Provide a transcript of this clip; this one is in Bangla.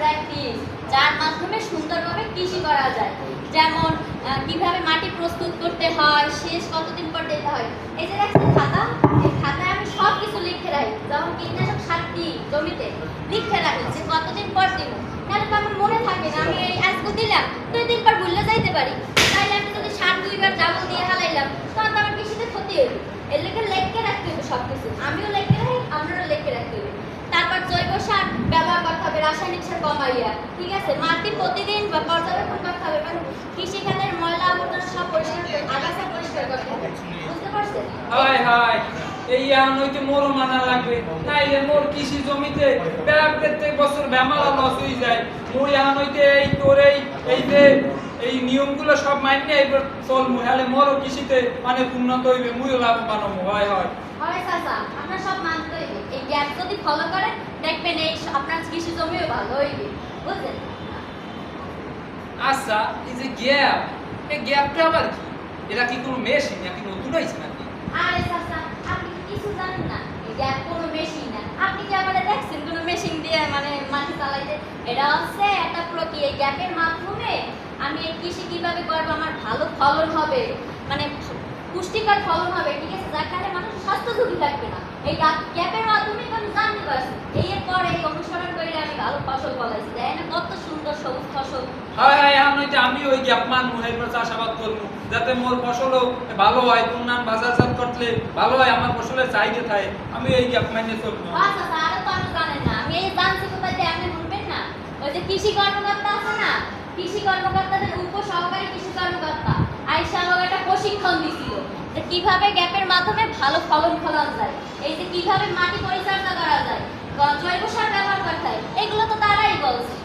প্র্যাকটিস, যার মাধ্যমে সুন্দরভাবে কৃষি করা যায়। যেমন কিভাবে মাটি প্রস্তুত করতে হয়, শেষ কতদিন পর দিতে হয়। এই যে দেখছেন খাতা, এই খাতায় আমি সব কিছু লিখে রাখি। যখন কীটনাশক সার দিই জমিতে, লিখে রাখি যে কতদিন পর দিব। নাহলে তো আমার মনে থাকে না, আমি এই আজকে দিলাম 2 দিন পর ভুলে যাইতে পারি। তাইলে আমি যদি সার 2বার ডাবল দিয়ে হালাইলাম, তখন তো আমার কৃষিতে ক্ষতি হইবে। এর লিখে রাখতে হবে সব কিছু, আমিও লিখে রাখি, আপনারও লিখে রাখতে হবে। তারপর জৈব সার ব্যবহার করতে হবে, রাসায়নিক সার কমাইয়া, ঠিক আছে। মাটি প্রতিদিন পর্যবেক্ষণ করতে হবে, কারণ কৃষিখাতের ময়লা আবর্জনা সব পরিষ্কার, আগাছা পরিষ্কার করতে হবে। বুঝতে পারছেন? হায় হায়, এই নইতে মোরও মানা লাগবে, নাইলে মোর কৃষি জমিতে প্রত্যেক বছর বেমালা লস হয়ে যায়। মোর নইতে এই তোর এই যে এই নিয়মগুলো সব মাইনে এবার চলমু, হলে মোরও কৃষিতে মানে উন্নত হইবে, মুইও লাভবান হবো। হয় হয় হয় চাচা, আপনার সব মানতে হইবে। এই গ্যাপ যদি ফলো করেন, দেখবেন এই আপনার কৃষি জমিও ভালো হইবে। বুঝলেন? আচ্ছা, এই যে গ্যাপ, এই গ্যাপটা আবার কি? এটা কি কোনো মেশিন নাকি নতুন হয়েছে নাকি? আরে চাচা, আপনি কি কিছু জানেন না? এই গ্যাপ কোনো মেশিন না। আপনি কি আমাদের দেখছেন কোনো মেশিন দিয়ে মানে মাটি চালাইতে? এটা হচ্ছে একটা প্রক্রিয়া। এই গ্যাপের মাধ্যমে আমি এই কৃষি কিভাবে করবো, আমার ভালো ফলন হবে, মানে পুষ্টিকর ফলন হবে, ঠিক আছে, যার কারণে মানুষের স্বাস্থ্য ঝুঁকি থাকবে না। এই গ্যাপের মাধ্যমে আমি জানতে পারছি। এর পরে এই অনুসরণ করে আমি ভালো ফসল ফলাইছি। দেখেন না কত সুন্দর সবুজ ফসল। হয় হয়, নইতে আমি ওই গ্যাপ মানবো, এরপর চাষাবাদ করবো, যাতে মোর ফসলও ভালো হয়, উন্নয়ন বাজারজাত করলে ভালো হয়, আমার ফসলের চাহিদা থাকে। আমি এই গ্যাপ মাইনে চলবো। আচ্ছা আচ্ছা, আরো তো আমি জানেন না। আমি এই জানছি কোথায় দিয়ে, আপনি শুনবেন না? ওই যে কৃষি কর্মকর্তা আছে না, কৃষি কর্মকর্তাদের উপসহকারী কৃষি কর্মকর্তা আইসা আমাকে একটা প্রশিক্ষণ দিছিল যে কিভাবে গ্যাপের মাধ্যমে ভালো ফলন ফলানো যায়, এই যে কিভাবে মাটি পরিচর্যা করা যায়, জৈব সার ব্যবহার করতে হয়, এগুলো তো তারাই বলছে।